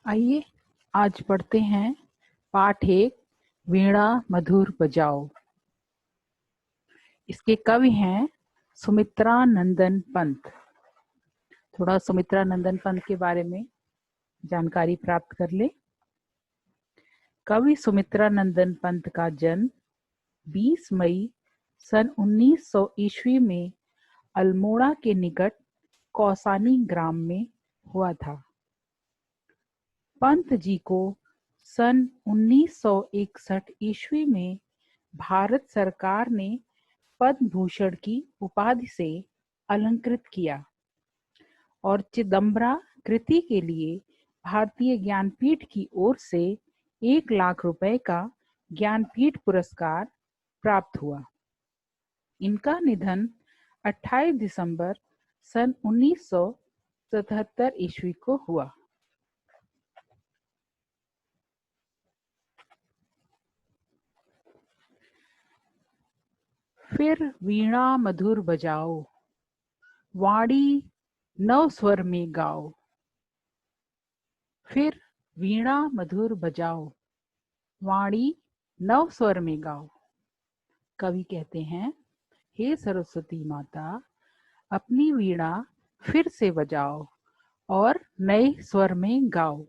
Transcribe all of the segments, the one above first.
आइए आज पढ़ते हैं पाठ एक, वीणा मधुर बजाओ। इसके कवि हैं सुमित्रा नंदन पंत। थोड़ा सुमित्रा नंदन पंत के बारे में जानकारी प्राप्त कर ले। कवि सुमित्रा नंदन पंत का जन्म 20 मई सन 1900 ईस्वी में अल्मोड़ा के निकट कौसानी ग्राम में हुआ था। पंत जी को सन 1961 ईस्वी में भारत सरकार ने पद्म भूषण की उपाधि से अलंकृत किया और चिदंबरा कृति के लिए भारतीय ज्ञानपीठ की ओर से 1 लाख रुपए का ज्ञानपीठ पुरस्कार प्राप्त हुआ। इनका निधन 28 दिसंबर सन 1977 ईस्वी को हुआ। फिर वीणा मधुर बजाओ, वाणी नव स्वर में गाओ। फिर वीणा मधुर बजाओ, वाणी नव स्वर में गाओ। कवि कहते हैं, हे सरस्वती माता, अपनी वीणा फिर से बजाओ और नए स्वर में गाओ।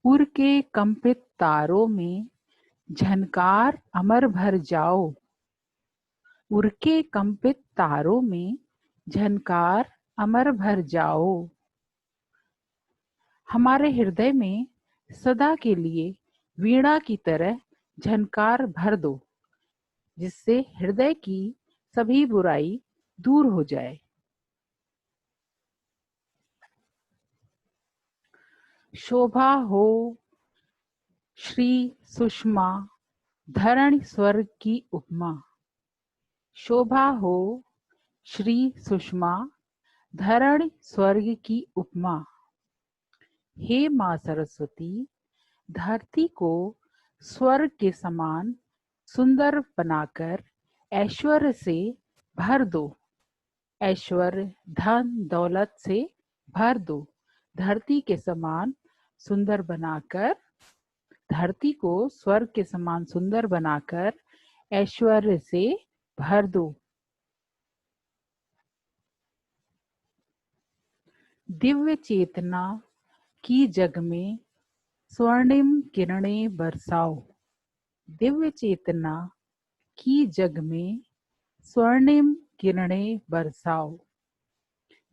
उर के कंपित तारों में झनकार अमर भर जाओ। उर के कंपित तारों में झनकार अमर भर जाओ। हमारे हृदय में सदा के लिए वीणा की तरह झनकार भर दो, जिससे हृदय की सभी बुराई दूर हो जाए। शोभा हो श्री सुषमा, धरण स्वर्ग की उपमा। शोभा हो श्री सुषमा, धरण स्वर्ग की उपमा। हे मां सरस्वती, धरती को स्वर्ग के समान सुंदर बनाकर ऐश्वर्य से भर दो। ऐश्वर्य धन दौलत से भर दो। धरती के समान सुंदर बनाकर, धरती को स्वर्ग के समान सुंदर बनाकर ऐश्वर्य से भर दो। दिव्य चेतना की जग में स्वर्णिम किरणें बरसाओ। दिव्य चेतना की जग में स्वर्णिम किरणें बरसाओ।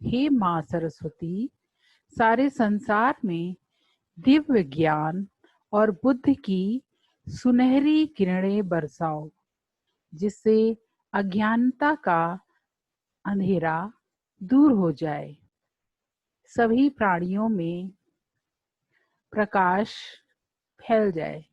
हे मां सरस्वती, सारे संसार में दिव्य ज्ञान और बुद्धि की सुनहरी किरणें बरसाओ, जिससे अज्ञानता का अंधेरा दूर हो जाए। सभी प्राणियों में प्रकाश फैल जाए।